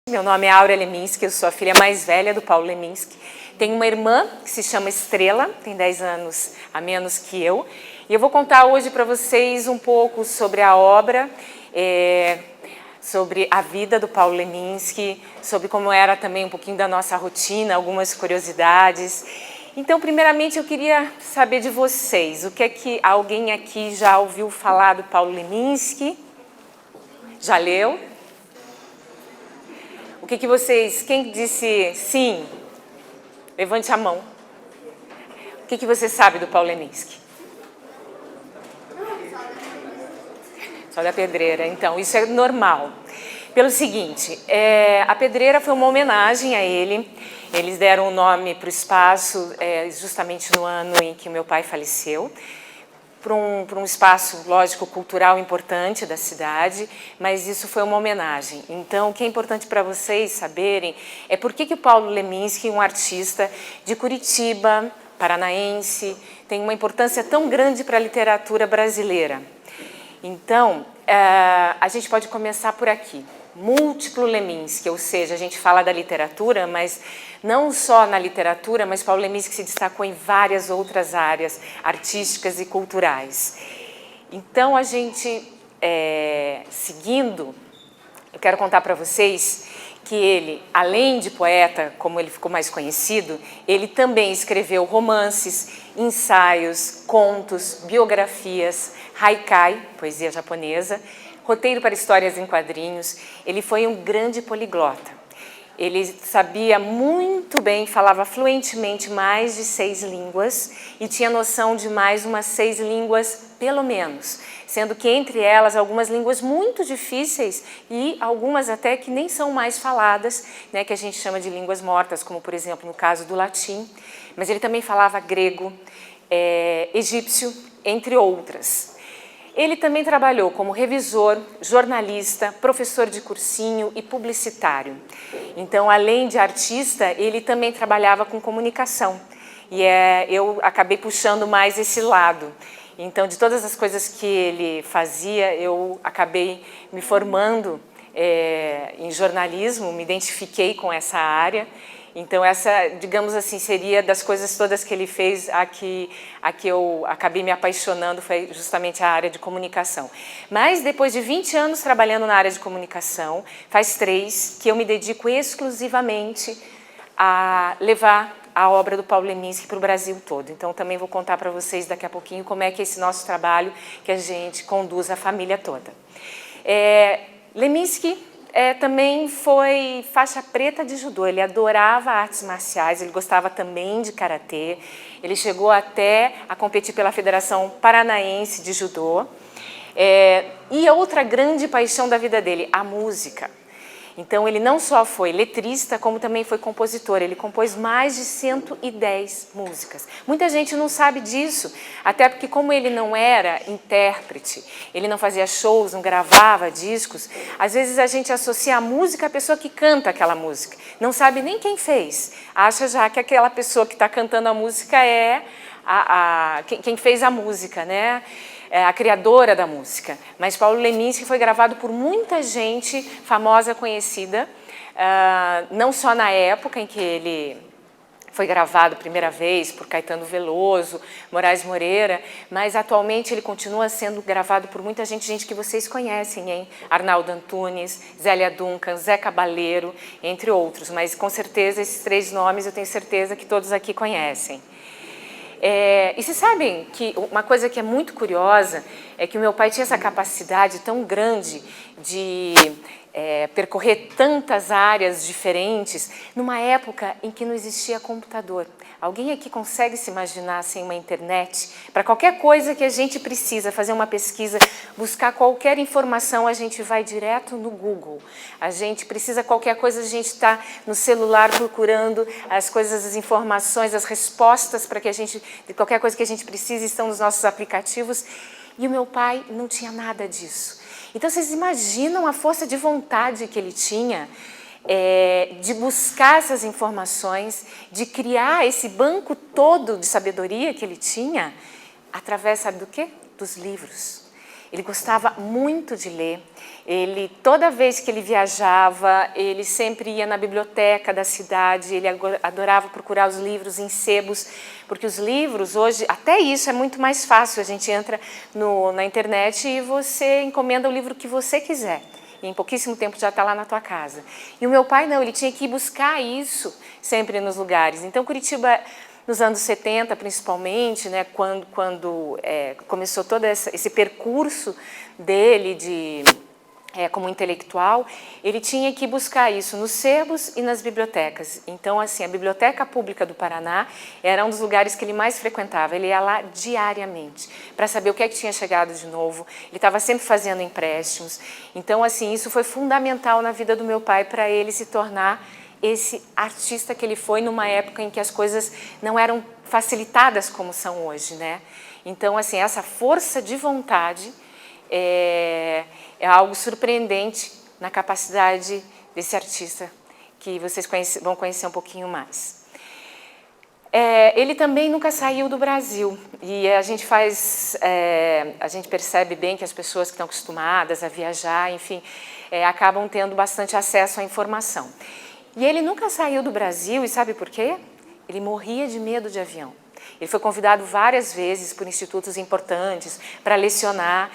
Meu nome é Áurea Leminski, eu sou a filha mais velha do Paulo Leminski. Tenho uma irmã que se chama Estrela, tem 10 anos a menos que eu. E eu vou contar hoje para vocês um pouco sobre a obra, sobre a vida do Paulo Leminski, sobre como era também um pouquinho da nossa rotina, algumas curiosidades. Então, primeiramente, eu queria saber de vocês, o que é que alguém aqui já ouviu falar do Paulo Leminski? Já leu? O que vocês, quem disse sim? Levante a mão. O que você sabe do Paulo Leminski? Só da Pedreira, então, isso é normal. Pelo seguinte, a Pedreira foi uma homenagem a ele. Eles deram o nome para o espaço justamente no ano em que o meu pai faleceu, para um espaço, lógico, cultural importante da cidade, mas isso foi uma homenagem. Então, o que é importante para vocês saberem é por que o Paulo Leminski, um artista de Curitiba, paranaense, tem uma importância tão grande para a literatura brasileira. Então, a gente pode começar por aqui. Múltiplo Leminski, ou seja, a gente fala da literatura, mas não só na literatura, mas Paulo Leminski se destacou em várias outras áreas artísticas e culturais. Então, a gente, seguindo, eu quero contar para vocês que ele, além de poeta, como ele ficou mais conhecido, ele também escreveu romances, ensaios, contos, biografias, haikai, poesia japonesa, roteiro para histórias em quadrinhos. Ele foi um grande poliglota. Ele sabia muito bem, falava fluentemente mais de 6 línguas e tinha noção de mais umas 6 línguas, pelo menos, sendo que entre elas algumas línguas muito difíceis e algumas até que nem são mais faladas, né, que a gente chama de línguas mortas, como por exemplo no caso do latim. Mas ele também falava grego, egípcio, entre outras. Ele também trabalhou como revisor, jornalista, professor de cursinho e publicitário. Então, além de artista, ele também trabalhava com comunicação. E eu acabei puxando mais esse lado. Então, de todas as coisas que ele fazia, eu acabei me formando em jornalismo, me identifiquei com essa área. Então, essa, digamos assim, seria das coisas todas que ele fez, a que eu acabei me apaixonando foi justamente a área de comunicação. Mas, depois de 20 anos trabalhando na área de comunicação, faz 3 que eu me dedico exclusivamente a levar a obra do Paulo Leminski para o Brasil todo. Então, também vou contar para vocês daqui a pouquinho como é que é esse nosso trabalho que a gente conduz a família toda. Leminski também foi faixa preta de judô, ele adorava artes marciais, ele gostava também de karatê, ele chegou até a competir pela Federação Paranaense de Judô. E a outra grande paixão da vida dele, a música. Então, ele não só foi letrista, como também foi compositor. Ele compôs mais de 110 músicas. Muita gente não sabe disso, até porque como ele não era intérprete, ele não fazia shows, não gravava discos, às vezes a gente associa a música à pessoa que canta aquela música. Não sabe nem quem fez. Acha já que aquela pessoa que está cantando a música é quem fez a música, né? A criadora da música. Mas Paulo Leminski foi gravado por muita gente famosa, conhecida, não só na época em que ele foi gravado primeira vez por Caetano Veloso, Moraes Moreira, mas atualmente ele continua sendo gravado por muita gente que vocês conhecem, hein? Arnaldo Antunes, Zélia Duncan, Zé Cabaleiro, entre outros. Mas com certeza esses 3 nomes eu tenho certeza que todos aqui conhecem. E vocês sabem que uma coisa que é muito curiosa é que o meu pai tinha essa capacidade tão grande de percorrer tantas áreas diferentes numa época em que não existia computador. Alguém aqui consegue se imaginar sem uma internet? Para qualquer coisa que a gente precisa fazer uma pesquisa, buscar qualquer informação, a gente vai direto no Google. A gente precisa qualquer coisa, a gente está no celular procurando as coisas, as informações, as respostas para que a gente, de qualquer coisa que a gente precisa, estão nos nossos aplicativos. E o meu pai não tinha nada disso. Então, vocês imaginam a força de vontade que ele tinha de buscar essas informações, de criar esse banco todo de sabedoria que ele tinha, através, sabe do quê? Dos livros. Ele gostava muito de ler, Ele, toda vez que ele viajava, ele sempre ia na biblioteca da cidade, ele adorava procurar os livros em sebos, porque os livros hoje, até isso é muito mais fácil, a gente entra na internet e você encomenda o livro que você quiser. E em pouquíssimo tempo já está lá na tua casa. E o meu pai não, ele tinha que ir buscar isso sempre nos lugares. Então Curitiba, nos anos 70 principalmente, né, quando começou todo esse percurso dele como intelectual, ele tinha que buscar isso nos sebos e nas bibliotecas. Então, assim, a Biblioteca Pública do Paraná era um dos lugares que ele mais frequentava. Ele ia lá diariamente para saber o que é que tinha chegado de novo. Ele estava sempre fazendo empréstimos. Então, assim, isso foi fundamental na vida do meu pai para ele se tornar esse artista que ele foi numa época em que as coisas não eram facilitadas como são hoje, né? Então, assim, essa força de vontade é algo surpreendente na capacidade desse artista que vocês vão conhecer um pouquinho mais. Ele também nunca saiu do Brasil e a gente percebe bem que as pessoas que estão acostumadas a viajar, enfim, acabam tendo bastante acesso à informação. E ele nunca saiu do Brasil, e sabe por quê? Ele morria de medo de avião. Ele foi convidado várias vezes por institutos importantes para lecionar.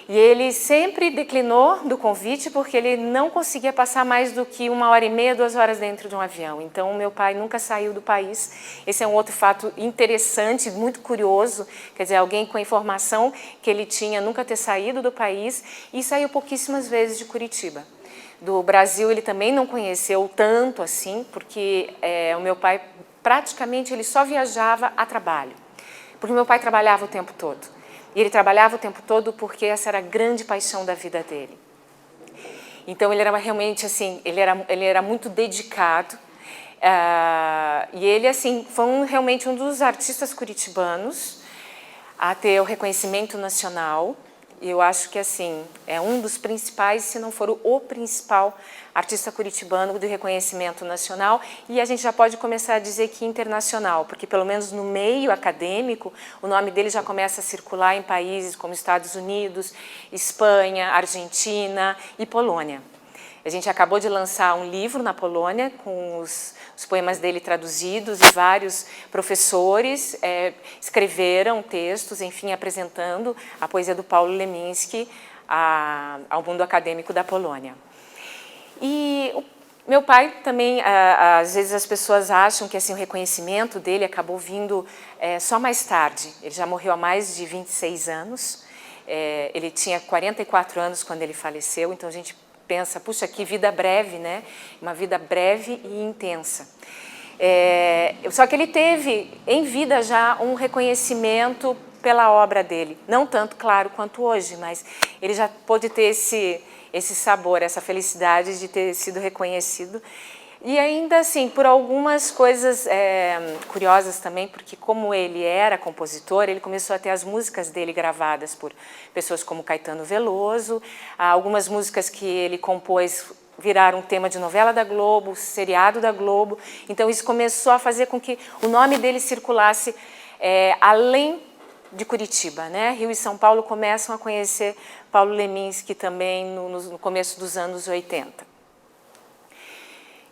E ele sempre declinou do convite porque ele não conseguia passar mais do que 1h30, 2 horas dentro de um avião. Então, meu pai nunca saiu do país. Esse é um outro fato interessante, muito curioso. Quer dizer, alguém com a informação que ele tinha nunca ter saído do país e saiu pouquíssimas vezes de Curitiba. Do Brasil ele também não conheceu tanto assim, porque o meu pai praticamente ele só viajava a trabalho. Porque meu pai trabalhava o tempo todo. E ele trabalhava o tempo todo porque essa era a grande paixão da vida dele. Então ele era realmente assim, ele era muito dedicado. E ele assim foi realmente um dos artistas curitibanos a ter o reconhecimento nacional. E eu acho que assim é um dos principais, se não for o principal artista curitibano de reconhecimento nacional, e a gente já pode começar a dizer que internacional, porque pelo menos no meio acadêmico o nome dele já começa a circular em países como Estados Unidos, Espanha, Argentina e Polônia. A gente acabou de lançar um livro na Polônia com os poemas dele traduzidos e vários professores escreveram textos, enfim, apresentando a poesia do Paulo Leminski ao mundo acadêmico da Polônia. E o meu pai também, às vezes as pessoas acham que assim, o reconhecimento dele acabou vindo só mais tarde. Ele já morreu há mais de 26 anos, ele tinha 44 anos quando ele faleceu, então a gente pensa, puxa, que vida breve, né? Uma vida breve e intensa. Só que ele teve em vida já um reconhecimento pela obra dele. Não tanto, claro, quanto hoje, mas ele já pôde ter esse sabor, essa felicidade de ter sido reconhecido. E ainda assim, por algumas coisas curiosas também, porque como ele era compositor, ele começou a ter as músicas dele gravadas por pessoas como Caetano Veloso, algumas músicas que ele compôs viraram tema de novela da Globo, seriado da Globo, então isso começou a fazer com que o nome dele circulasse além de Curitiba, né? Rio e São Paulo começam a conhecer Paulo Leminski também no começo dos anos 80.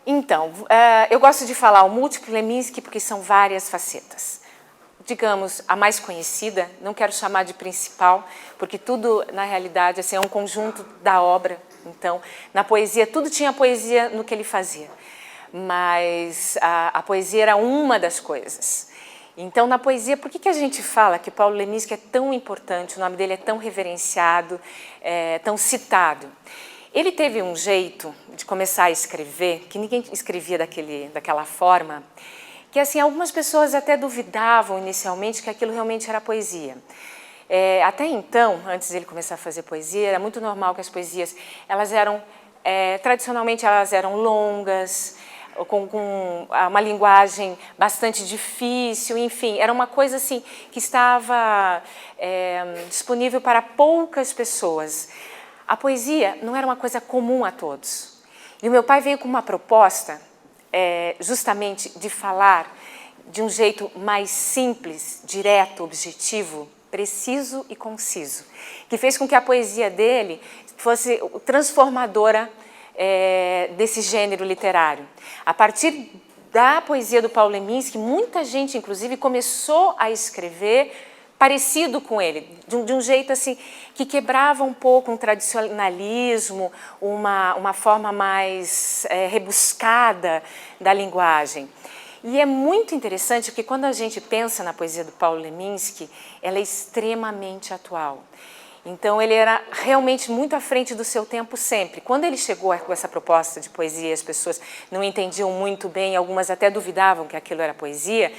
Então, eu gosto de falar o múltiplo Leminski porque são várias facetas. Digamos, a mais conhecida, não quero chamar de principal, porque tudo, na realidade, assim, é um conjunto da obra. Então, na poesia, tudo tinha poesia no que ele fazia. Mas a poesia era uma das coisas. Então, na poesia, por que a gente fala que Paulo Leminski é tão importante, o nome dele é tão reverenciado, tão citado? Ele teve um jeito de começar a escrever, que ninguém escrevia daquela forma, que assim, algumas pessoas até duvidavam inicialmente que aquilo realmente era poesia. Até então, antes de ele começar a fazer poesia, era muito normal que as poesias, tradicionalmente elas eram longas, com uma linguagem bastante difícil, enfim, era uma coisa assim que estava disponível para poucas pessoas. A poesia não era uma coisa comum a todos. E o meu pai veio com uma proposta justamente de falar de um jeito mais simples, direto, objetivo, preciso e conciso, que fez com que a poesia dele fosse transformadora desse gênero literário. A partir da poesia do Paulo Leminski, muita gente, inclusive, começou a escrever parecido com ele, de um jeito assim, que quebrava um pouco um tradicionalismo, uma forma mais rebuscada da linguagem. E é muito interessante porque quando a gente pensa na poesia do Paulo Leminski, ela é extremamente atual. Então ele era realmente muito à frente do seu tempo sempre. Quando ele chegou com essa proposta de poesia, as pessoas não entendiam muito bem, algumas até duvidavam que aquilo era poesia,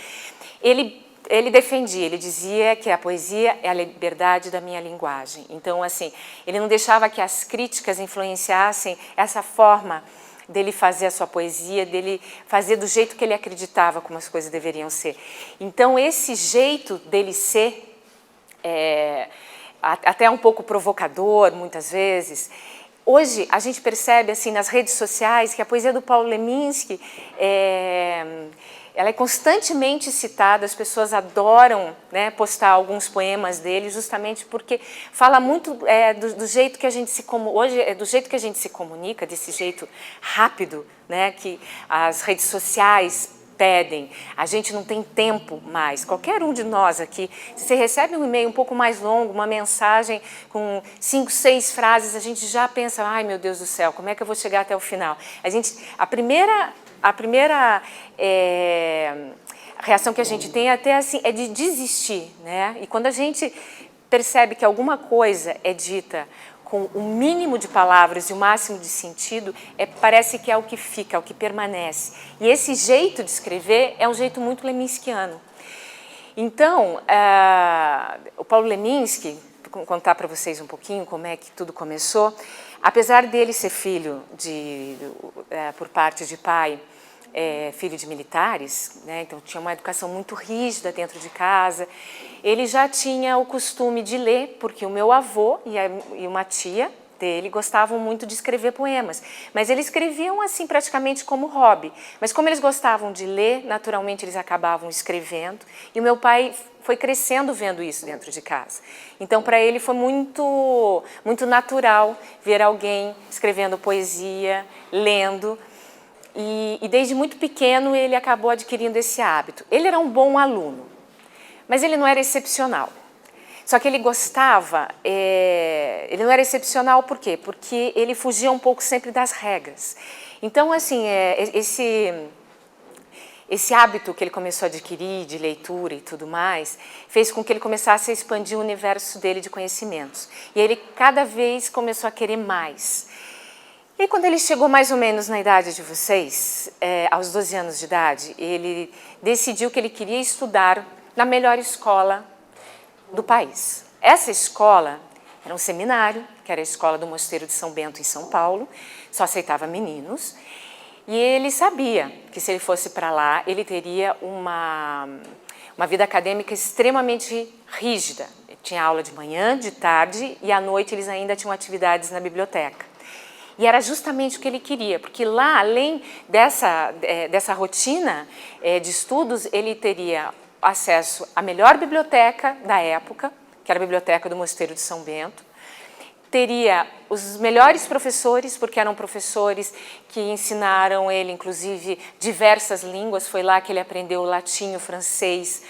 ele defendia, ele dizia que a poesia é a liberdade da minha linguagem. Então, assim, ele não deixava que as críticas influenciassem essa forma dele fazer a sua poesia, dele fazer do jeito que ele acreditava como as coisas deveriam ser. Então, esse jeito dele ser, até um pouco provocador, muitas vezes, hoje a gente percebe assim nas redes sociais que a poesia do Paulo Leminski ela é constantemente citada, as pessoas adoram, né, postar alguns poemas dele, justamente porque fala muito do jeito que a gente hoje do jeito que a gente se comunica, desse jeito rápido, né, que as redes sociais pedem. A gente não tem tempo mais. Qualquer um de nós aqui, se você recebe um e-mail um pouco mais longo, uma mensagem com 5, 6 frases, a gente já pensa, ai meu Deus do céu, como é que eu vou chegar até o final? A primeira reação que a gente tem até assim é de desistir, né? E quando a gente percebe que alguma coisa é dita com o mínimo de palavras e o máximo de sentido, parece que é o que fica, é o que permanece. E esse jeito de escrever é um jeito muito leminskiano. Então, o Paulo Leminski, vou contar para vocês um pouquinho como é que tudo começou. Apesar dele ser filho por parte de pai, filho de militares, né? Então tinha uma educação muito rígida dentro de casa. Ele já tinha o costume de ler, porque o meu avô e uma tia dele gostavam muito de escrever poemas, mas eles escreviam assim praticamente como hobby. Mas como eles gostavam de ler, naturalmente eles acabavam escrevendo, e o meu pai foi crescendo vendo isso dentro de casa. Então para ele foi muito natural ver alguém escrevendo poesia, lendo. E desde muito pequeno ele acabou adquirindo esse hábito. Ele era um bom aluno, mas ele não era excepcional. Só que ele gostava, ele não era excepcional por quê? Porque ele fugia um pouco sempre das regras. Então, assim, esse hábito que ele começou a adquirir de leitura e tudo mais, fez com que ele começasse a expandir o universo dele de conhecimentos. E ele cada vez começou a querer mais. E quando ele chegou mais ou menos na idade de vocês, aos 12 anos de idade, ele decidiu que ele queria estudar na melhor escola do país. Essa escola era um seminário, que era a escola do Mosteiro de São Bento, em São Paulo, só aceitava meninos, e ele sabia que se ele fosse para lá, ele teria uma vida acadêmica extremamente rígida. Tinha aula de manhã, de tarde, e à noite eles ainda tinham atividades na biblioteca. E era justamente o que ele queria, porque lá, além dessa rotina de estudos, ele teria acesso à melhor biblioteca da época, que era a biblioteca do Mosteiro de São Bento, teria os melhores professores, porque eram professores que ensinaram ele, inclusive, diversas línguas. Foi lá que ele aprendeu o latim, o francês,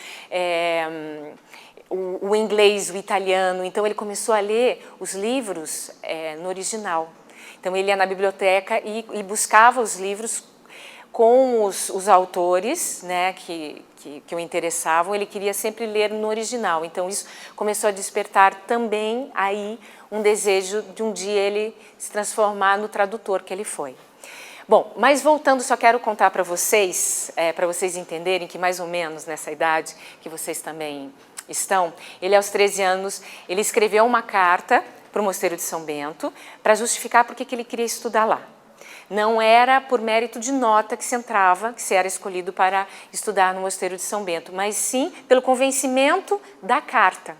o inglês, o italiano. Então, ele começou a ler os livros no original. Então, ele ia na biblioteca e buscava os livros com os autores, né, que o interessavam. Ele queria sempre ler no original. Então, isso começou a despertar também aí um desejo de um dia ele se transformar no tradutor que ele foi. Bom, mas voltando, só quero contar para vocês entenderem que mais ou menos nessa idade que vocês também estão, ele aos 13 anos, ele escreveu uma carta para o Mosteiro de São Bento para justificar por que ele queria estudar lá. Não era por mérito de nota que se entrava, que se era escolhido para estudar no Mosteiro de São Bento, mas sim pelo convencimento da carta.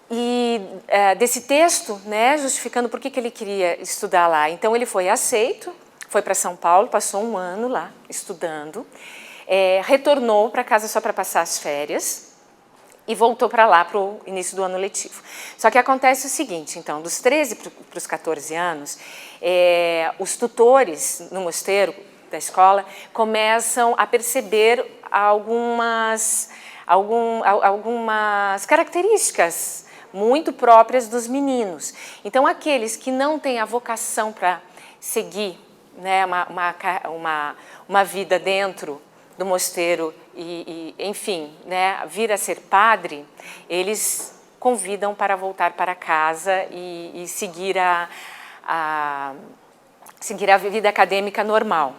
E desse texto, né, justificando por que ele queria estudar lá. Então ele foi aceito, foi para São Paulo, passou um ano lá estudando, retornou para casa só para passar as férias e voltou para lá para o início do ano letivo. Só que acontece o seguinte, então, dos 13 para os 14 anos, os tutores no mosteiro da escola começam a perceber algumas características muito próprias dos meninos. Então, aqueles que não têm a vocação para seguir, né, uma vida dentro do mosteiro enfim, né, vir a ser padre, eles convidam para voltar para casa e seguir a vida acadêmica normal.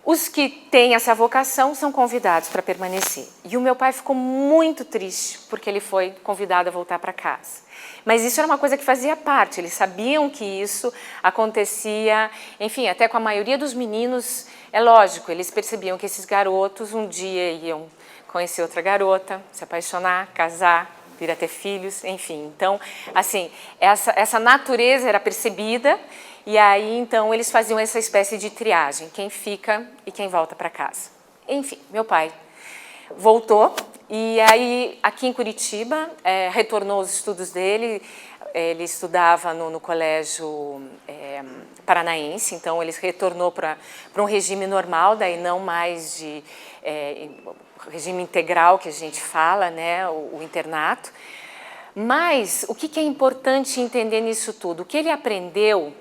Os que têm essa vocação são convidados para permanecer. E o meu pai ficou muito triste porque ele foi convidado a voltar para casa. Mas isso era uma coisa que fazia parte, eles sabiam que isso acontecia, enfim, até com a maioria dos meninos, é lógico, eles percebiam que esses garotos um dia iam conhecer outra garota, se apaixonar, casar, vir a ter filhos, enfim. Então, assim, essa natureza era percebida e aí, então, eles faziam essa espécie de triagem, quem fica e quem volta para casa. Enfim, meu pai voltou e aí, aqui em Curitiba, retornou os estudos dele. Ele estudava no colégio paranaense, então ele retornou para um regime normal, daí não mais de regime integral que a gente fala, né, o internato. Mas o que é importante entender nisso tudo? O que ele aprendeu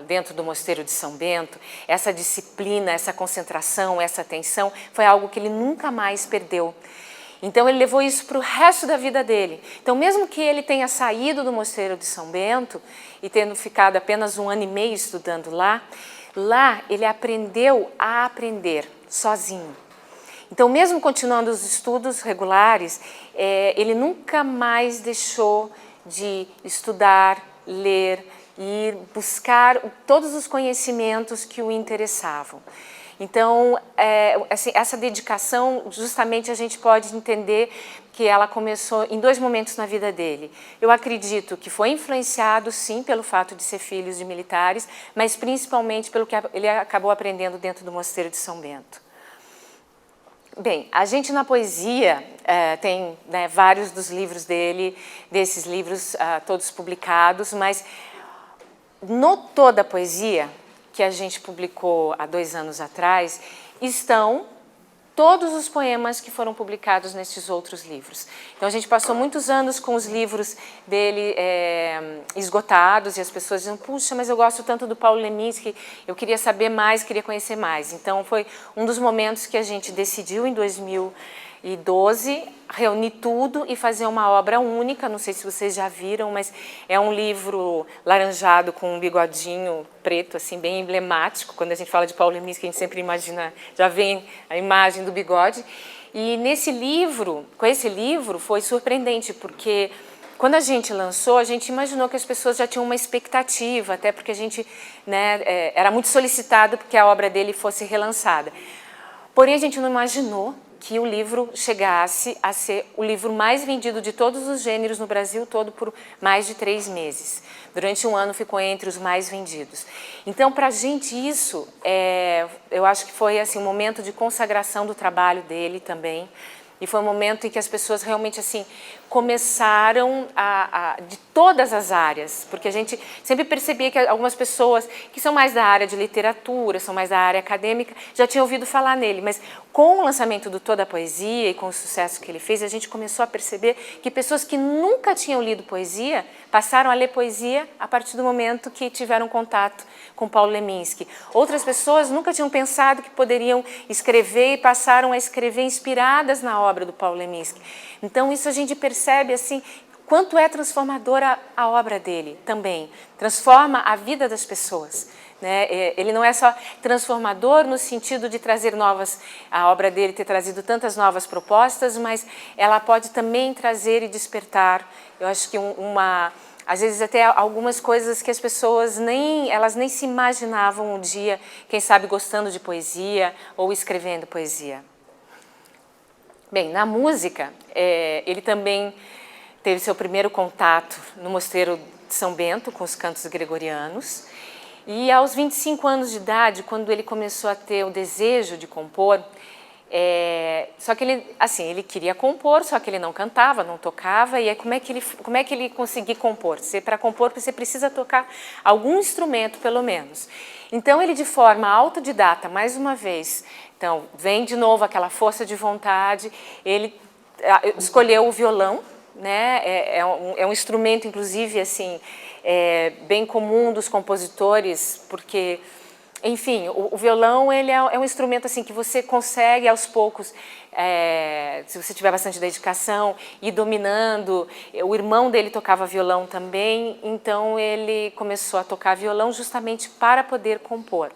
dentro do Mosteiro de São Bento, essa disciplina, essa concentração, essa atenção, foi algo que ele nunca mais perdeu. Então, ele levou isso para o resto da vida dele. Então, mesmo que ele tenha saído do Mosteiro de São Bento e tendo ficado apenas 1 ano e meio estudando lá ele aprendeu a aprender sozinho. Então, mesmo continuando os estudos regulares, ele nunca mais deixou de estudar, ler e buscar todos os conhecimentos que o interessavam. Então, assim, essa dedicação, justamente a gente pode entender que ela começou em 2 momentos na vida dele. Eu acredito que foi influenciado, sim, pelo fato de ser filho de militares, mas principalmente pelo que ele acabou aprendendo dentro do Mosteiro de São Bento. Bem, a gente na poesia tem, né, vários dos livros dele, desses livros todos publicados, mas no Toda a Poesia, que a gente publicou há 2 anos atrás, estão todos os poemas que foram publicados nesses outros livros. Então, a gente passou muitos anos com os livros dele esgotados e as pessoas diziam, puxa, mas eu gosto tanto do Paulo Leminski, eu queria saber mais, queria conhecer mais. Então, foi um dos momentos que a gente decidiu em 2012 reunir tudo e fazer uma obra única. Não sei se vocês já viram, mas é um livro laranjado com um bigodinho preto, assim, bem emblemático. Quando a gente fala de Paulo Leminski, a gente sempre imagina, já vem a imagem do bigode. E nesse livro, com esse livro, foi surpreendente, porque quando a gente lançou, a gente imaginou que as pessoas já tinham uma expectativa, até porque a gente, né, era muito solicitado porque a obra dele fosse relançada. Porém, a gente não imaginou que o livro chegasse a ser o livro mais vendido de todos os gêneros no Brasil todo por mais de 3 meses. Durante 1 ano ficou entre os mais vendidos. Então, para a gente isso, eu acho que foi assim, um momento de consagração do trabalho dele também. E foi um momento em que as pessoas realmente assim começaram de todas as áreas, porque a gente sempre percebia que algumas pessoas que são mais da área de literatura, são mais da área acadêmica, já tinham ouvido falar nele, mas com o lançamento do Toda a Poesia e com o sucesso que ele fez, a gente começou a perceber que pessoas que nunca tinham lido poesia passaram a ler poesia a partir do momento que tiveram contato com Paulo Leminski. Outras pessoas nunca tinham pensado que poderiam escrever e passaram a escrever inspiradas na obra do Paulo Leminski. Então, isso a gente percebe assim, quanto é transformadora a obra dele também. Transforma a vida das pessoas. Né? Ele não é só transformador no sentido de trazer a obra dele ter trazido tantas novas propostas, mas ela pode também trazer e despertar, eu acho que às vezes até algumas coisas que as pessoas elas nem se imaginavam um dia, quem sabe gostando de poesia ou escrevendo poesia. Bem, na música, ele também teve seu primeiro contato no Mosteiro de São Bento com os cantos gregorianos. E aos 25 anos de idade, quando ele começou a ter o desejo de compor, Só que ele, assim, ele queria compor, só que ele não cantava, não tocava, e aí como é que ele conseguia compor? Para compor você precisa tocar algum instrumento, pelo menos. Então ele, de forma autodidata, mais uma vez, então vem de novo aquela força de vontade, ele escolheu o violão, né? É um instrumento, inclusive, assim, bem comum dos compositores, porque... Enfim, o violão ele é um instrumento assim que você consegue aos poucos, se você tiver bastante dedicação, ir dominando. O irmão dele tocava violão também, então ele começou a tocar violão justamente para poder compor.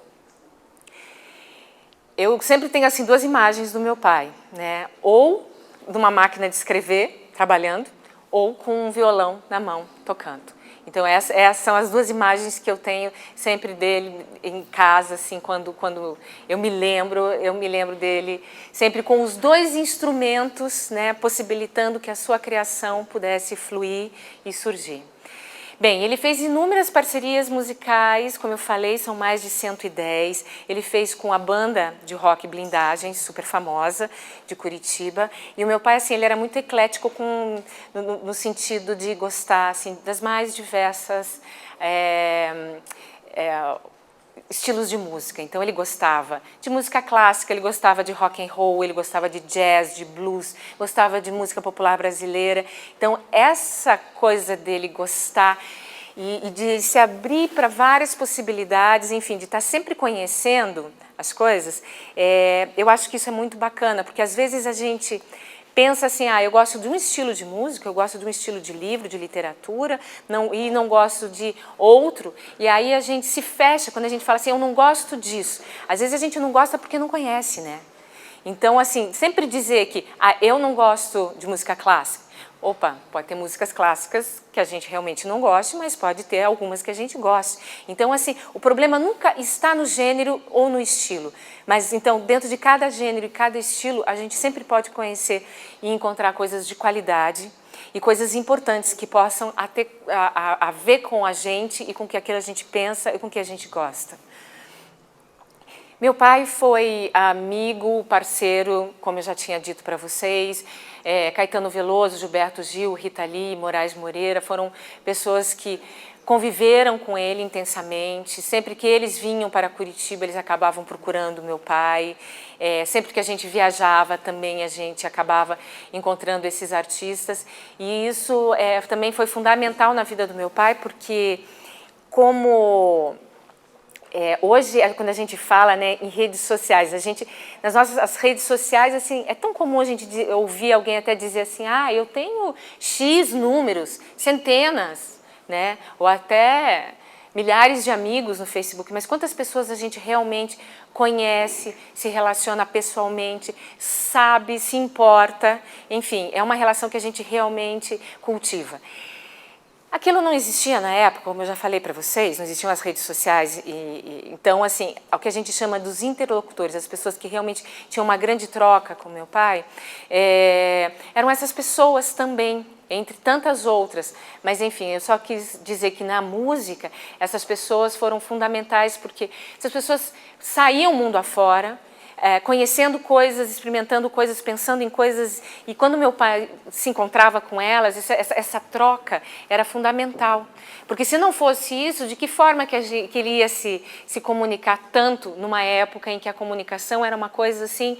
Eu sempre tenho assim duas imagens do meu pai, né? Ou de uma máquina de escrever, trabalhando, ou com um violão na mão, tocando. Então essas são as duas imagens que eu tenho sempre dele em casa, assim, quando eu me lembro dele sempre com os dois instrumentos, né, possibilitando que a sua criação pudesse fluir e surgir. Bem, ele fez inúmeras parcerias musicais, como eu falei, são mais de 110. Ele fez com a banda de rock Blindagem, super famosa, de Curitiba. E o meu pai, assim, ele era muito eclético no sentido de gostar, assim, das mais diversas estilos de música. Então ele gostava de música clássica, ele gostava de rock and roll, ele gostava de jazz, de blues, gostava de música popular brasileira. Então essa coisa dele gostar e de se abrir para várias possibilidades, enfim, de estar sempre conhecendo as coisas, eu acho que isso é muito bacana, porque às vezes a gente pensa assim, eu gosto de um estilo de música, eu gosto de um estilo de livro, de literatura, e não gosto de outro, e aí a gente se fecha quando a gente fala assim, eu não gosto disso. Às vezes a gente não gosta porque não conhece, né? Então, assim, sempre dizer que eu não gosto de música clássica. Opa, pode ter músicas clássicas que a gente realmente não goste, mas pode ter algumas que a gente goste. Então, assim, o problema nunca está no gênero ou no estilo. Mas, então, dentro de cada gênero e cada estilo, a gente sempre pode conhecer e encontrar coisas de qualidade e coisas importantes que possam a ver com a gente e com o que aquilo a gente pensa e com o que a gente gosta. Meu pai foi amigo, parceiro, como eu já tinha dito para vocês, Caetano Veloso, Gilberto Gil, Rita Lee, Moraes Moreira, foram pessoas que conviveram com ele intensamente. Sempre que eles vinham para Curitiba, eles acabavam procurando meu pai. Sempre que a gente viajava, também a gente acabava encontrando esses artistas. E isso também foi fundamental na vida do meu pai, porque hoje, quando a gente fala, né, em redes sociais, nas nossas redes sociais, assim, é tão comum a gente ouvir alguém até dizer assim, eu tenho X números, centenas, né, ou até milhares de amigos no Facebook, mas quantas pessoas a gente realmente conhece, se relaciona pessoalmente, sabe, se importa, enfim, é uma relação que a gente realmente cultiva. Aquilo não existia na época, como eu já falei para vocês, não existiam as redes sociais, então, assim, o que a gente chama dos interlocutores, as pessoas que realmente tinham uma grande troca com meu pai, eram essas pessoas também, entre tantas outras, mas enfim, eu só quis dizer que na música, essas pessoas foram fundamentais, porque essas pessoas saíam mundo afora, conhecendo coisas, experimentando coisas, pensando em coisas, e quando meu pai se encontrava com elas, essa troca era fundamental, porque se não fosse isso, de que forma que ele ia se comunicar tanto numa época em que a comunicação era uma coisa assim,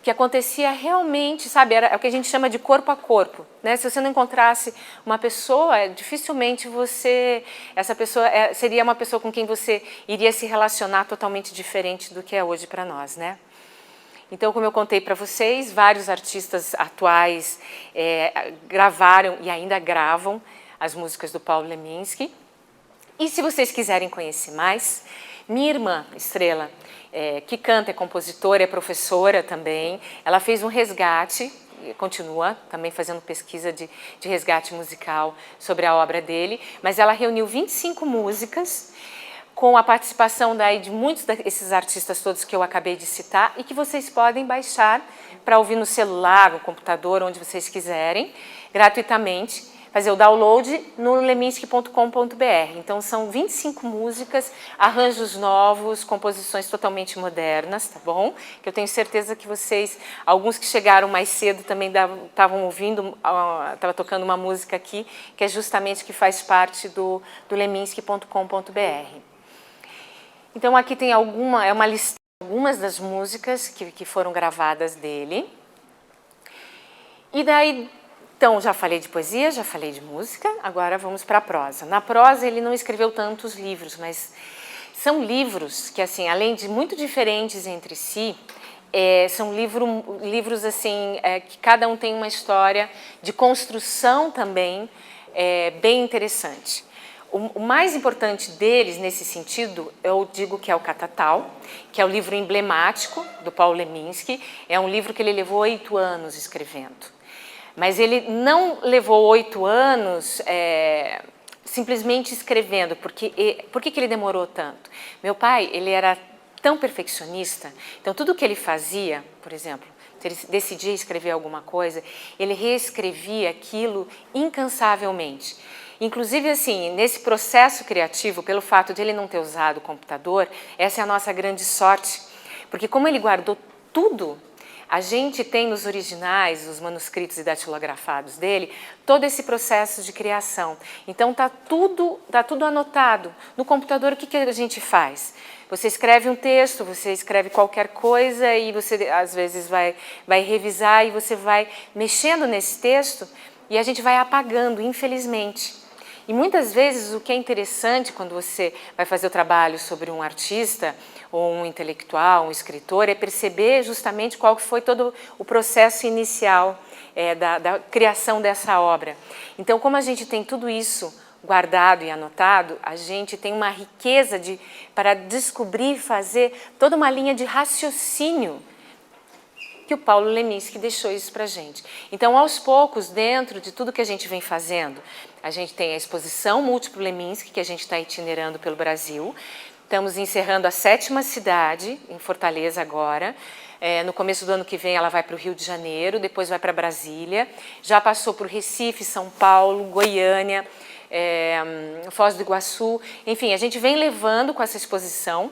que acontecia realmente, sabe, era o que a gente chama de corpo a corpo, né? Se você não encontrasse uma pessoa, dificilmente essa pessoa seria uma pessoa com quem você iria se relacionar totalmente diferente do que é hoje para nós, né? Então, como eu contei para vocês, vários artistas atuais gravaram e ainda gravam as músicas do Paulo Leminski. E se vocês quiserem conhecer mais, minha irmã, Estrela, que canta, é compositora, é professora também, ela fez um resgate, continua também fazendo pesquisa de resgate musical sobre a obra dele, mas ela reuniu 25 músicas com a participação de muitos desses artistas todos que eu acabei de citar e que vocês podem baixar para ouvir no celular, no computador, onde vocês quiserem, gratuitamente, fazer o download no leminski.com.br. Então são 25 músicas, arranjos novos, composições totalmente modernas, tá bom? Que eu tenho certeza que vocês, alguns que chegaram mais cedo também estavam ouvindo, estava tocando uma música aqui, que é justamente que faz parte do leminski.com.br. Então aqui tem uma lista de algumas das músicas que foram gravadas dele. E daí, então, já falei de poesia, já falei de música, agora vamos para a prosa. Na prosa ele não escreveu tantos livros, mas são livros que, assim, além de muito diferentes entre si, são livros assim, que cada um tem uma história de construção também bem interessante. O mais importante deles, nesse sentido, eu digo que é o Catatal, que é o livro emblemático do Paulo Leminski. É um livro que ele levou 8 anos escrevendo. Mas ele não levou 8 anos simplesmente escrevendo. Por que ele demorou tanto? Meu pai, ele era tão perfeccionista, então tudo que ele fazia, por exemplo, se ele decidia escrever alguma coisa, ele reescrevia aquilo incansavelmente. Inclusive, assim, nesse processo criativo, pelo fato de ele não ter usado o computador, essa é a nossa grande sorte, porque como ele guardou tudo, a gente tem nos originais, os manuscritos e datilografados dele, todo esse processo de criação. Então, está tudo anotado. No computador, o que a gente faz? Você escreve um texto, você escreve qualquer coisa e você, às vezes, vai revisar e você vai mexendo nesse texto e a gente vai apagando, infelizmente. E muitas vezes o que é interessante quando você vai fazer o trabalho sobre um artista ou um intelectual, um escritor, é perceber justamente qual foi todo o processo inicial da criação dessa obra. Então, como a gente tem tudo isso guardado e anotado, a gente tem uma riqueza para descobrir, fazer toda uma linha de raciocínio que o Paulo Leminski deixou isso para a gente. Então, aos poucos, dentro de tudo que a gente vem fazendo, a gente tem a exposição Múltiplo Leminski, que a gente está itinerando pelo Brasil. Estamos encerrando a 7ª cidade, em Fortaleza agora. No começo do ano que vem ela vai para o Rio de Janeiro, depois vai para Brasília. Já passou por Recife, São Paulo, Goiânia, Foz do Iguaçu. Enfim, a gente vem levando com essa exposição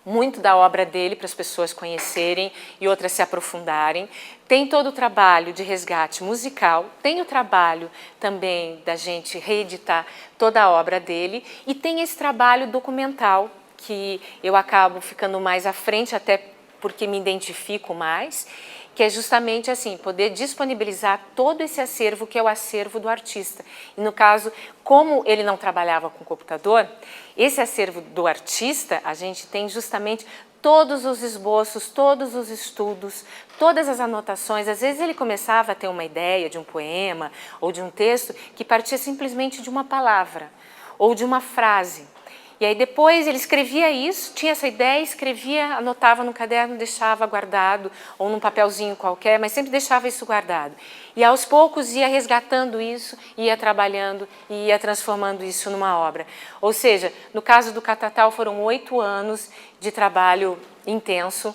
muito da obra dele para as pessoas conhecerem e outras se aprofundarem. Tem todo o trabalho de resgate musical, tem o trabalho também da gente reeditar toda a obra dele e tem esse trabalho documental que eu acabo ficando mais à frente, até porque me identifico mais, que é justamente assim, poder disponibilizar todo esse acervo que é o acervo do artista. E no caso, como ele não trabalhava com computador, esse acervo do artista, a gente tem justamente todos os esboços, todos os estudos, todas as anotações. Às vezes ele começava a ter uma ideia de um poema ou de um texto que partia simplesmente de uma palavra ou de uma frase. E aí depois ele escrevia isso, tinha essa ideia, escrevia, anotava no caderno, deixava guardado, ou num papelzinho qualquer, mas sempre deixava isso guardado. E aos poucos ia resgatando isso, ia trabalhando e ia transformando isso numa obra. Ou seja, no caso do Catatal foram 8 anos de trabalho intenso,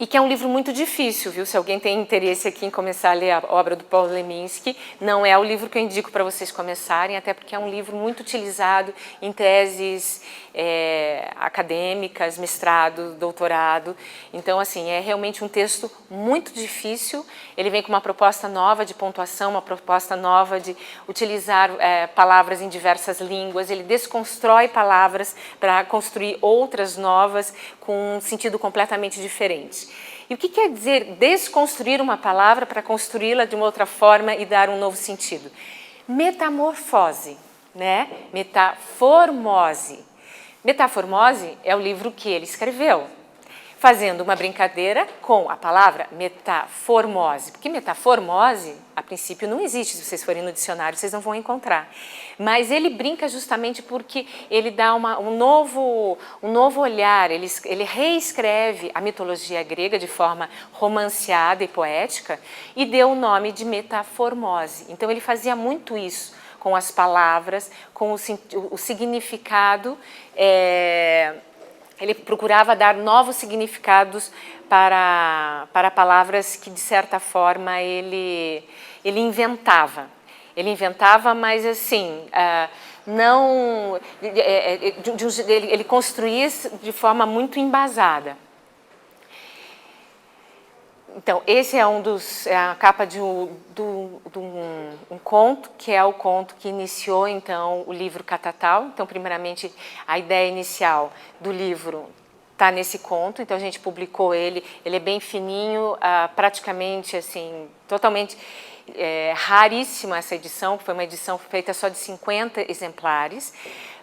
e que é um livro muito difícil, viu? Se alguém tem interesse aqui em começar a ler a obra do Paulo Leminski, não é o livro que eu indico para vocês começarem, até porque é um livro muito utilizado em teses acadêmicas, mestrado, doutorado. Então, assim, é realmente um texto muito difícil. Ele vem com uma proposta nova de pontuação, uma proposta nova de utilizar palavras em diversas línguas. Ele desconstrói palavras para construir outras novas com um sentido completamente diferente. E o que quer dizer desconstruir uma palavra para construí-la de uma outra forma e dar um novo sentido? Metamorfose, né? Metaformose. Metaformose é o livro que ele escreveu, fazendo uma brincadeira com a palavra metaformose. Porque metaformose, a princípio, não existe. Se vocês forem no dicionário, vocês não vão encontrar. Mas ele brinca justamente porque ele dá um novo olhar, ele reescreve a mitologia grega de forma romanceada e poética e deu o nome de metaformose. Então, ele fazia muito isso com as palavras, com o significado ele procurava dar novos significados para palavras que, de certa forma, ele inventava. Ele inventava, mas assim, não, ele construía de forma muito embasada. Então, esse é a capa de um conto, que é o conto que iniciou, então, o livro Catatal. Então, primeiramente, a ideia inicial do livro está nesse conto, então a gente publicou ele é bem fininho, praticamente, assim, totalmente raríssima essa edição, que foi uma edição feita só de 50 exemplares,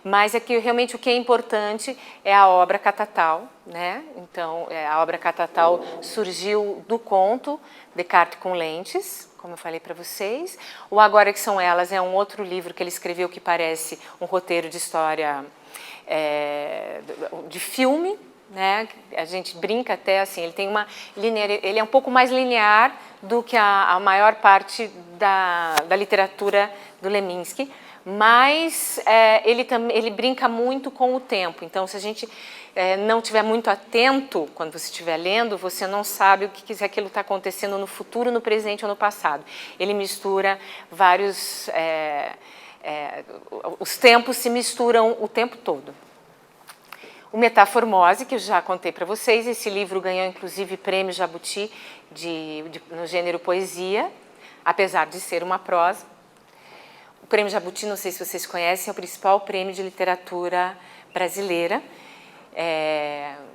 mas é que realmente o que é importante é a obra Catatal, né? Então, a obra Catatal surgiu do conto Descartes com lentes, como eu falei para vocês. O Agora que São Elas é um outro livro que ele escreveu que parece um roteiro de história de filme, né? A gente brinca até assim, ele tem ele é um pouco mais linear do que a maior parte da literatura do Leminski, mas ele brinca muito com o tempo. Então, se a gente não estiver muito atento quando você estiver lendo, você não sabe o que aquilo está acontecendo no futuro, no presente ou no passado. Ele mistura vários... os tempos se misturam o tempo todo. O Metaformose, que eu já contei para vocês, esse livro ganhou inclusive prêmio Jabuti no gênero poesia, apesar de ser uma prosa. O prêmio Jabuti, não sei se vocês conhecem, é o principal prêmio de literatura brasileira.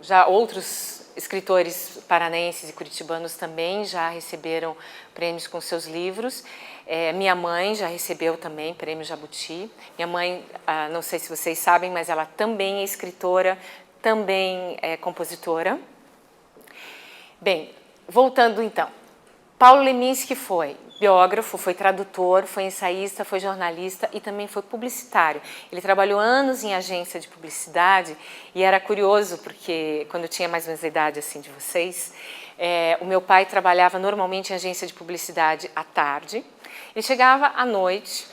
Já outros escritores paranaenses e curitibanos também já receberam prêmios com seus livros. Minha mãe já recebeu também prêmio Jabuti. Minha mãe, não sei se vocês sabem, mas ela também é escritora, também é compositora. Bem, voltando então. Paulo Leminski foi biógrafo, foi tradutor, foi ensaísta, foi jornalista e também foi publicitário. Ele trabalhou anos em agência de publicidade e era curioso porque quando eu tinha mais ou menos a idade assim de vocês, o meu pai trabalhava normalmente em agência de publicidade à tarde. Ele chegava à noite,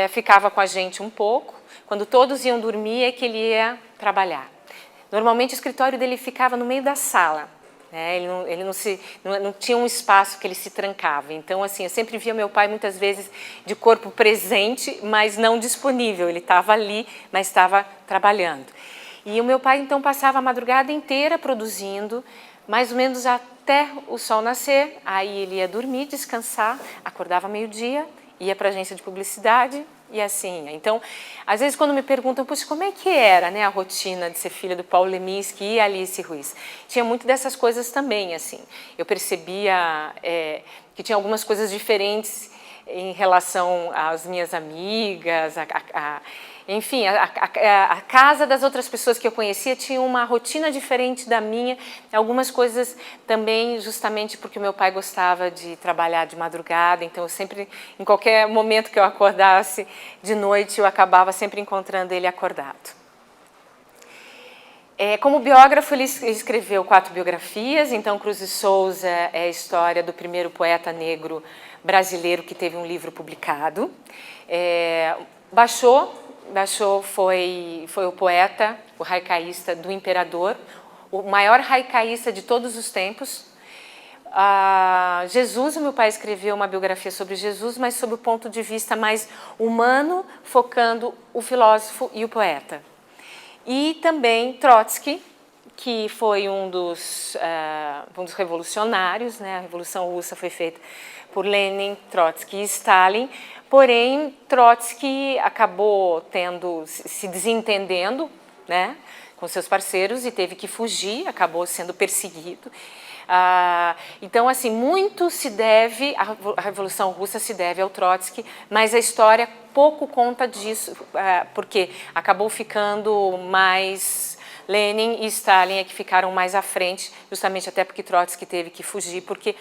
ficava com a gente um pouco. Quando todos iam dormir é que ele ia trabalhar. Normalmente o escritório dele ficava no meio da sala. Ele não tinha um espaço que ele se trancava. Então, assim, eu sempre via meu pai muitas vezes de corpo presente, mas não disponível. Ele estava ali, mas estava trabalhando. E o meu pai, então, passava a madrugada inteira produzindo, mais ou menos até o sol nascer. Aí ele ia dormir, descansar, acordava meio-dia, ia para a agência de publicidade e assim. Então, às vezes quando me perguntam, puxa, como é que era, né, a rotina de ser filha do Paulo Leminski e Alice Ruiz? Tinha muito dessas coisas também, assim. Eu percebia que tinha algumas coisas diferentes em relação às minhas amigas, enfim, a casa das outras pessoas que eu conhecia tinha uma rotina diferente da minha. Algumas coisas também, justamente porque o meu pai gostava de trabalhar de madrugada, então eu sempre, em qualquer momento que eu acordasse de noite, eu acabava sempre encontrando ele acordado. Como biógrafo, ele escreveu 4 biografias. Então, Cruz de Souza é a história do primeiro poeta negro brasileiro que teve um livro publicado. Basho foi o poeta, o haicaísta do imperador, o maior haicaísta de todos os tempos. Jesus, o meu pai escreveu uma biografia sobre Jesus, mas sob o ponto de vista mais humano, focando o filósofo e o poeta. E também Trotsky, que foi um dos revolucionários, né? A Revolução Russa foi feita por Lenin, Trotsky e Stalin. Porém, Trotsky acabou se desentendendo, né, com seus parceiros e teve que fugir, acabou sendo perseguido. Então, assim, muito se deve, a Revolução Russa se deve ao Trotsky, mas a história pouco conta disso, porque acabou ficando mais... Lenin e Stalin é que ficaram mais à frente, justamente até porque Trotsky teve que fugir, porque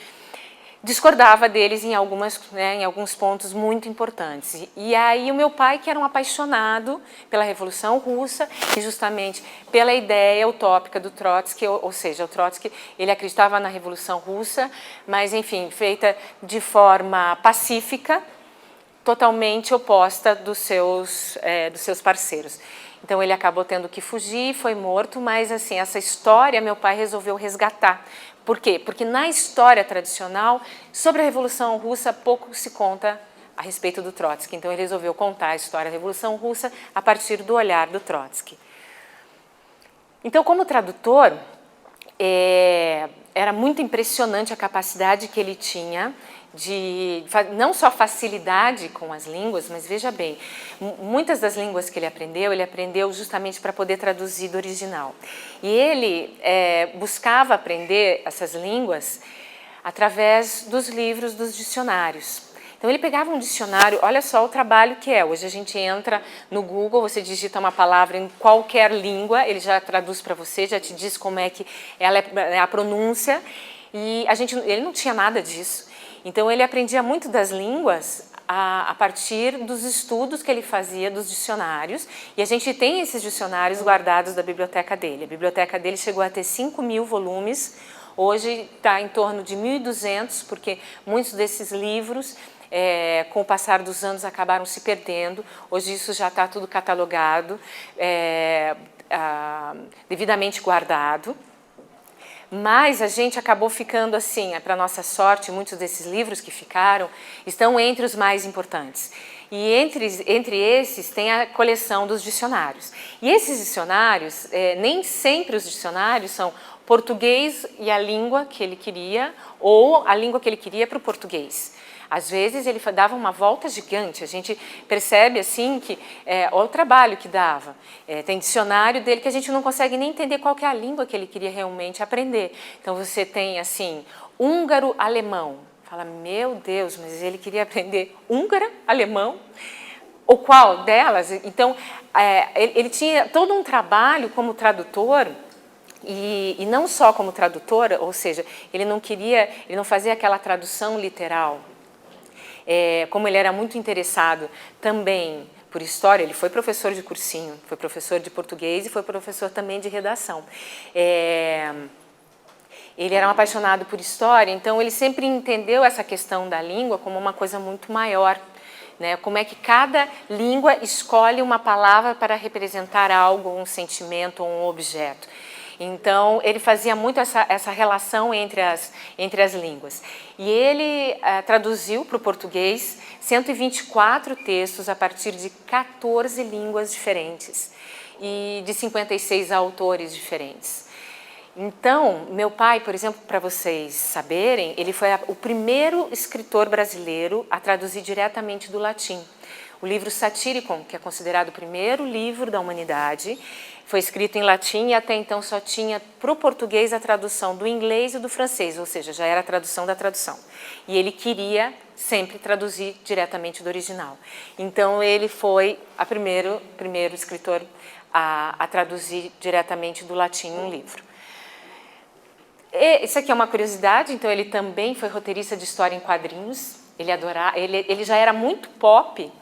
discordava deles em alguns pontos muito importantes. E aí o meu pai, que era um apaixonado pela Revolução Russa e justamente pela ideia utópica do Trotsky, ou seja, o Trotsky, ele acreditava na Revolução Russa, mas enfim, feita de forma pacífica, totalmente oposta dos seus parceiros. Então ele acabou tendo que fugir, foi morto, mas assim, essa história meu pai resolveu resgatar. Por quê? Porque na história tradicional, sobre a Revolução Russa, pouco se conta a respeito do Trotsky. Então ele resolveu contar a história da Revolução Russa a partir do olhar do Trotsky. Então, como tradutor, era muito impressionante a capacidade que ele tinha de não só facilidade com as línguas, mas veja bem, muitas das línguas que ele aprendeu justamente para poder traduzir do original. E ele buscava aprender essas línguas através dos livros, dos dicionários. Então ele pegava um dicionário, olha só o trabalho que é. Hoje a gente entra no Google, você digita uma palavra em qualquer língua, ele já traduz para você, já te diz como é que ela é a pronúncia. E ele não tinha nada disso. Então ele aprendia muito das línguas a partir dos estudos que ele fazia dos dicionários. E a gente tem esses dicionários guardados da biblioteca dele. A biblioteca dele chegou a ter 5.000 volumes. Hoje está em torno de 1.200, porque muitos desses livros, com o passar dos anos, acabaram se perdendo. Hoje isso já está tudo catalogado, devidamente guardado. Mas a gente acabou ficando assim, para nossa sorte, muitos desses livros que ficaram estão entre os mais importantes. E entre esses tem a coleção dos dicionários. E esses dicionários, nem sempre os dicionários são português e a língua que ele queria, ou a língua que ele queria para o português. Às vezes ele dava uma volta gigante, a gente percebe assim que olha o trabalho que dava. Tem dicionário dele que a gente não consegue nem entender qual que é a língua que ele queria realmente aprender. Então você tem assim, húngaro-alemão. Fala, meu Deus, mas ele queria aprender húngaro-alemão? Ou qual delas? Então ele tinha todo um trabalho como tradutor. E não só como tradutor, ou seja, ele não fazia aquela tradução literal. Como ele era muito interessado também por história, ele foi professor de cursinho, foi professor de português e foi professor também de redação. Ele era um apaixonado por história, então ele sempre entendeu essa questão da língua como uma coisa muito maior. Né? Como é que cada língua escolhe uma palavra para representar algo, um sentimento ou um objeto. Então, ele fazia muito essa relação entre as línguas. E ele traduziu para o português 124 textos a partir de 14 línguas diferentes e de 56 autores diferentes. Então, meu pai, por exemplo, para vocês saberem, ele foi o primeiro escritor brasileiro a traduzir diretamente do latim. O livro Satyricon, que é considerado o primeiro livro da humanidade, foi escrito em latim e até então só tinha para o português a tradução do inglês e do francês, ou seja, já era a tradução da tradução. E ele queria sempre traduzir diretamente do original. Então ele foi o primeiro escritor a traduzir diretamente do latim um livro. Isso aqui é uma curiosidade, então ele também foi roteirista de história em quadrinhos. Ele já era muito pop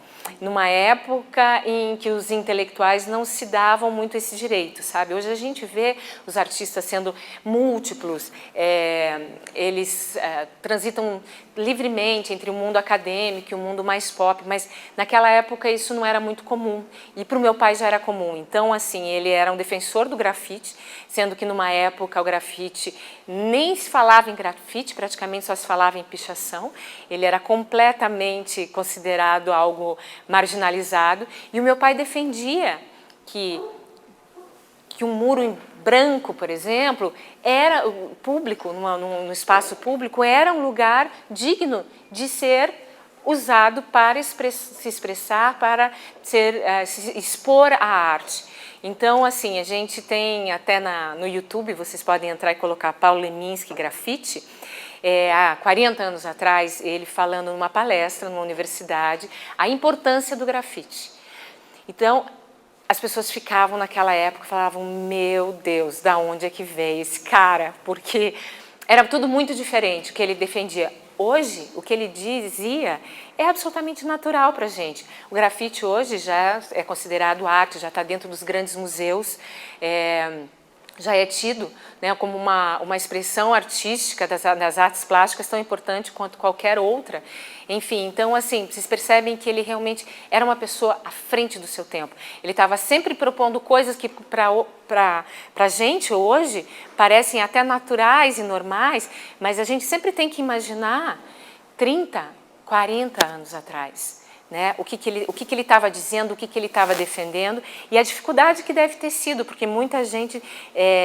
numa época em que os intelectuais não se davam muito esse direito, sabe? Hoje a gente vê os artistas sendo múltiplos, eles transitam livremente entre o mundo acadêmico e o mundo mais pop, mas naquela época isso não era muito comum, e para o meu pai já era comum. Então, assim, ele era um defensor do grafite, sendo que numa época o grafite nem se falava em grafite, praticamente só se falava em pichação, ele era completamente considerado algo marginalizado, e o meu pai defendia que um muro branco, por exemplo, era público, no espaço público, era um lugar digno de ser usado para se expressar, para se expor à arte. Então, assim, a gente tem até no YouTube, vocês podem entrar e colocar Paulo Leminski grafite. Há 40 anos atrás, ele falando numa palestra numa universidade, a importância do grafite. Então, as pessoas ficavam naquela época e falavam, meu Deus, da onde é que veio esse cara? Porque era tudo muito diferente o que ele defendia. Hoje, o que ele dizia é absolutamente natural para a gente. O grafite hoje já é considerado arte, já está dentro dos grandes museus. já é tido, né, como uma expressão artística das artes plásticas tão importante quanto qualquer outra. Enfim, então, assim, vocês percebem que ele realmente era uma pessoa à frente do seu tempo. Ele estava sempre propondo coisas que para a gente hoje parecem até naturais e normais, mas a gente sempre tem que imaginar 30, 40 anos atrás. Né? O que ele estava dizendo, o que ele estava defendendo e a dificuldade que deve ter sido, porque muita gente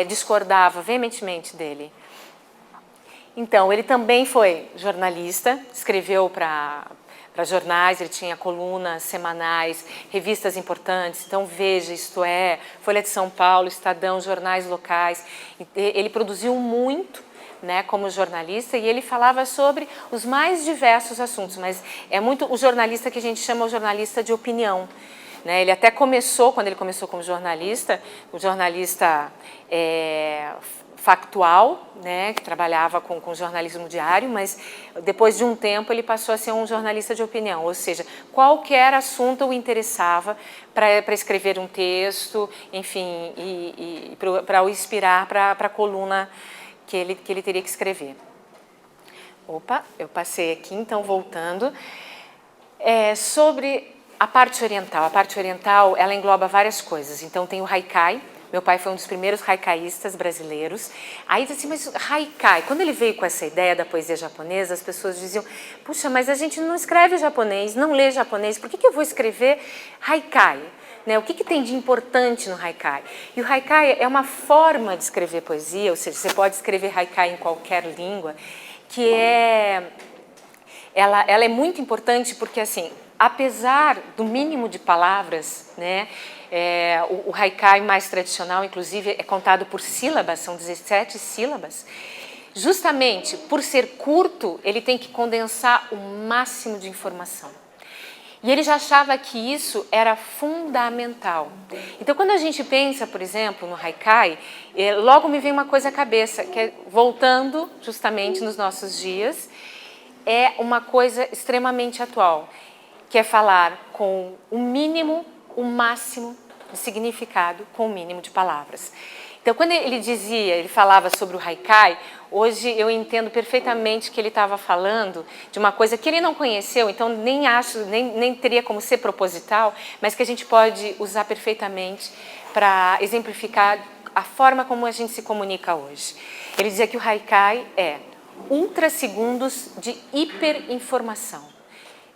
discordava veementemente dele. Então, ele também foi jornalista, escreveu para jornais, ele tinha colunas semanais, revistas importantes, então Veja, Isto É, Folha de São Paulo, Estadão, jornais locais. Ele produziu muito, né, como jornalista, e ele falava sobre os mais diversos assuntos, mas é muito o jornalista que a gente chama o jornalista de opinião. Né? Ele até começou, quando ele começou como jornalista, o jornalista factual, né, que trabalhava com jornalismo diário, mas depois de um tempo ele passou a ser um jornalista de opinião, ou seja, qualquer assunto o interessava para escrever um texto, enfim, e para o inspirar para a coluna que ele teria que escrever. Opa, eu passei aqui, então voltando. Sobre a parte oriental. A parte oriental, ela engloba várias coisas. Então tem o haikai. Meu pai foi um dos primeiros haikaístas brasileiros. Aí diz assim, mas haikai, quando ele veio com essa ideia da poesia japonesa, as pessoas diziam, puxa, mas a gente não escreve japonês, não lê japonês, por que eu vou escrever haikai? Né, o que tem de importante no haikai? E o haikai é uma forma de escrever poesia, ou seja, você pode escrever haikai em qualquer língua, que ela é muito importante porque, assim, apesar do mínimo de palavras, né, o haikai mais tradicional, inclusive, é contado por sílabas, são 17 sílabas. Justamente por ser curto, ele tem que condensar o máximo de informação. E ele já achava que isso era fundamental. Então, quando a gente pensa, por exemplo, no haikai, logo me vem uma coisa à cabeça, que é, voltando justamente nos nossos dias, é uma coisa extremamente atual, que é falar com o mínimo, o máximo de significado, com o mínimo de palavras. Então, quando ele falava sobre o haikai, hoje eu entendo perfeitamente que ele estava falando de uma coisa que ele não conheceu, então nem teria como ser proposital, mas que a gente pode usar perfeitamente para exemplificar a forma como a gente se comunica hoje. Ele dizia que o haikai é ultrasegundos de hiperinformação.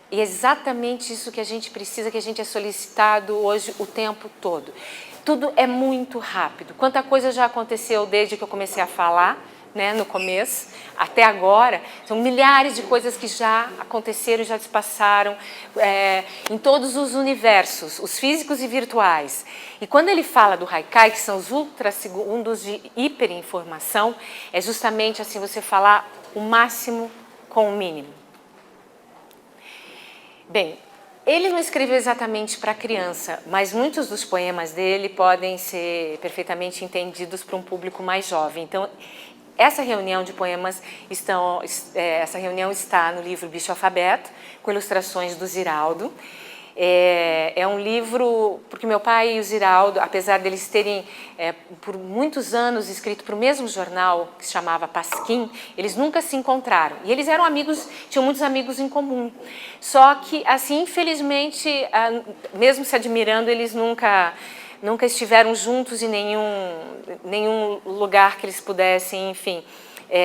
E é exatamente isso que a gente precisa, que a gente é solicitado hoje o tempo todo. Tudo é muito rápido. Quanta coisa já aconteceu desde que eu comecei a falar, né, no começo, até agora. São milhares de coisas que já aconteceram, já se passaram em todos os universos, os físicos e virtuais. E quando ele fala do haikai, que são os ultrasegundos de hiperinformação, é justamente assim você falar o máximo com o mínimo. Bem, ele não escreveu exatamente para criança, mas muitos dos poemas dele podem ser perfeitamente entendidos para um público mais jovem. Então, essa reunião de poemas está no livro Bicho Alfabeto, com ilustrações do Ziraldo. É um livro, porque meu pai e o Ziraldo, apesar deles terem por muitos anos escrito para o mesmo jornal, que se chamava Pasquim, eles nunca se encontraram. E eles eram amigos, tinham muitos amigos em comum. Só que, assim, infelizmente, mesmo se admirando, eles nunca estiveram juntos em nenhum lugar que eles pudessem, enfim,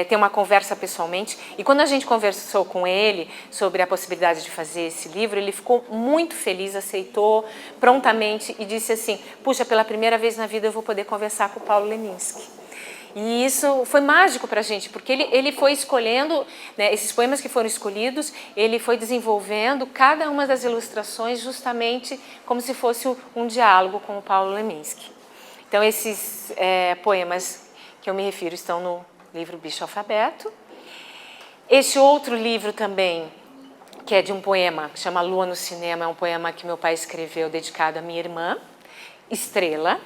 ter uma conversa pessoalmente. E quando a gente conversou com ele sobre a possibilidade de fazer esse livro, ele ficou muito feliz, aceitou prontamente e disse assim, puxa, pela primeira vez na vida eu vou poder conversar com o Paulo Leminski. E isso foi mágico para a gente, porque ele foi escolhendo, né, esses poemas que foram escolhidos, ele foi desenvolvendo cada uma das ilustrações justamente como se fosse um diálogo com o Paulo Leminski. Então, esses poemas que eu me refiro estão no livro Bicho Alfabeto. Este outro livro também, que é de um poema que chama Lua no Cinema, é um poema que meu pai escreveu dedicado à minha irmã, Estrela.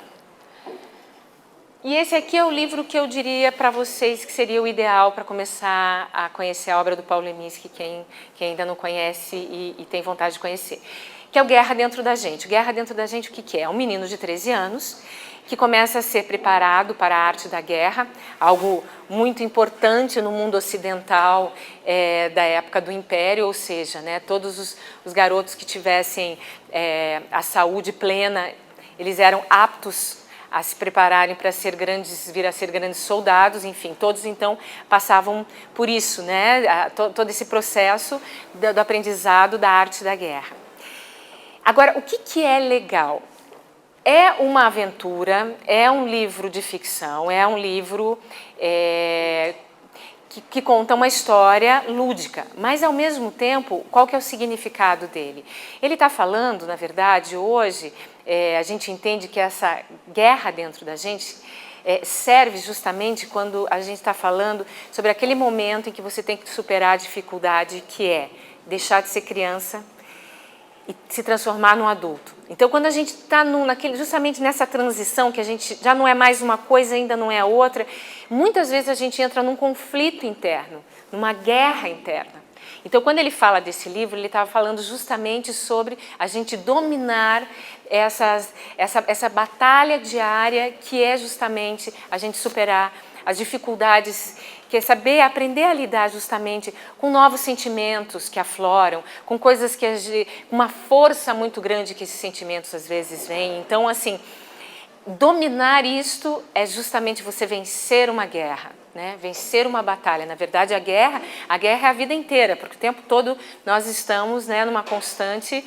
E esse aqui é o livro que eu diria para vocês que seria o ideal para começar a conhecer a obra do Paulo Leminski, quem ainda não conhece e tem vontade de conhecer, que é o Guerra Dentro da Gente. O Guerra Dentro da Gente, o que é? É um menino de 13 anos que começa a ser preparado para a arte da guerra, algo muito importante no mundo ocidental da época do Império, ou seja, né, todos os garotos que tivessem a saúde plena, eles eram aptos a se prepararem para vir a ser grandes soldados, enfim, todos então passavam por isso, né, todo esse processo do aprendizado da arte da guerra. Agora, o que é legal? É uma aventura, é um livro de ficção, é um livro que conta uma história lúdica, mas ao mesmo tempo, qual que é o significado dele? Ele está falando, na verdade, hoje, a gente entende que essa guerra dentro da gente serve justamente quando a gente está falando sobre aquele momento em que você tem que superar a dificuldade, que é deixar de ser criança e se transformar num adulto. Então, quando a gente está justamente nessa transição, que a gente já não é mais uma coisa, ainda não é outra, muitas vezes a gente entra num conflito interno, numa guerra interna. Então, quando ele fala desse livro, ele estava falando justamente sobre a gente dominar essa batalha diária, que é justamente a gente superar as dificuldades, que é saber aprender a lidar justamente com novos sentimentos que afloram, com coisas uma força muito grande que esses sentimentos às vezes vêm. Então, assim, dominar isto é justamente você vencer uma guerra, né? Vencer uma batalha. Na verdade, a guerra é a vida inteira, porque o tempo todo nós estamos, né, numa constante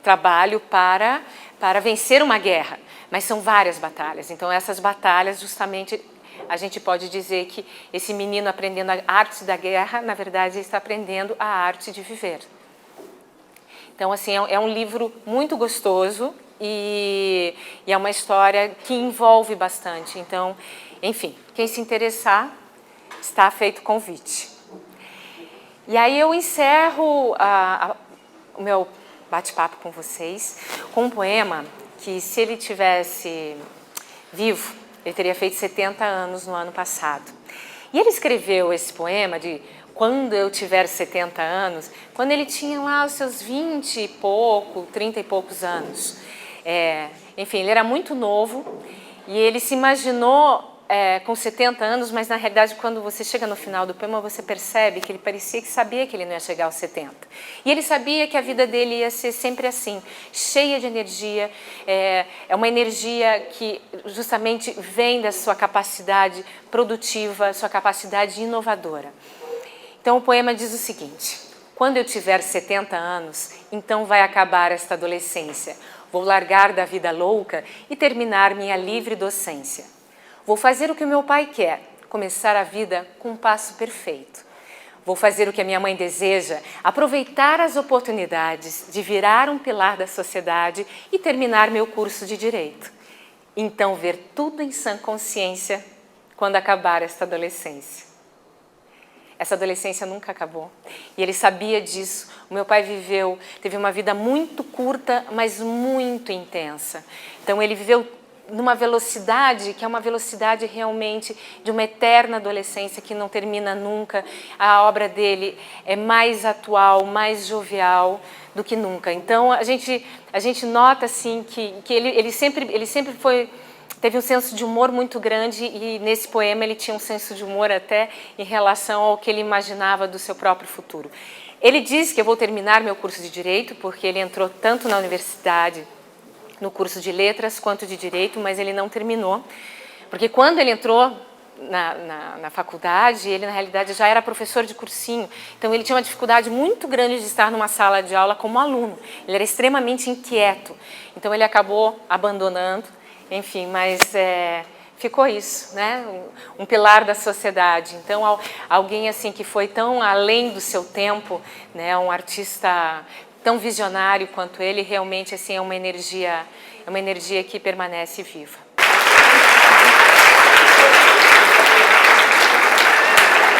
trabalho para vencer uma guerra, mas são várias batalhas. Então, essas batalhas justamente a gente pode dizer que esse menino aprendendo a arte da guerra, na verdade, ele está aprendendo a arte de viver. Então, assim, é um livro muito gostoso e é uma história que envolve bastante. Então, enfim, quem se interessar, está feito o convite. E aí eu encerro o meu bate-papo com vocês com um poema que, se ele tivesse vivo, ele teria feito 70 anos no ano passado. E ele escreveu esse poema de quando eu tiver 70 anos, quando ele tinha lá os seus 20 e pouco, 30 e poucos anos. Enfim, ele era muito novo e ele se imaginou com 70 anos, mas na realidade quando você chega no final do poema você percebe que ele parecia que sabia que ele não ia chegar aos 70. E ele sabia que a vida dele ia ser sempre assim, cheia de energia, é uma energia que justamente vem da sua capacidade produtiva, sua capacidade inovadora. Então o poema diz o seguinte: quando eu tiver 70 anos, então vai acabar esta adolescência. Vou largar da vida louca e terminar minha livre docência. Vou fazer o que o meu pai quer, começar a vida com um passo perfeito. Vou fazer o que a minha mãe deseja, aproveitar as oportunidades de virar um pilar da sociedade e terminar meu curso de Direito. Então ver tudo em sã consciência quando acabar esta adolescência. Essa adolescência nunca acabou. E ele sabia disso. O meu pai teve uma vida muito curta, mas muito intensa. Então ele viveu numa velocidade que é uma velocidade realmente de uma eterna adolescência que não termina nunca. A obra dele é mais atual, mais jovial do que nunca. Então a gente nota assim que ele sempre teve um senso de humor muito grande e nesse poema ele tinha um senso de humor até em relação ao que ele imaginava do seu próprio futuro. Ele diz que eu vou terminar meu curso de Direito porque ele entrou tanto na universidade, no curso de Letras quanto de Direito, mas ele não terminou, porque quando ele entrou na faculdade, ele na realidade já era professor de cursinho, então ele tinha uma dificuldade muito grande de estar numa sala de aula como aluno, ele era extremamente inquieto, então ele acabou abandonando, enfim, mas ficou isso, né? Um pilar da sociedade. Então, alguém assim que foi tão além do seu tempo, né? Um artista tão visionário quanto ele, realmente assim é uma energia que permanece viva.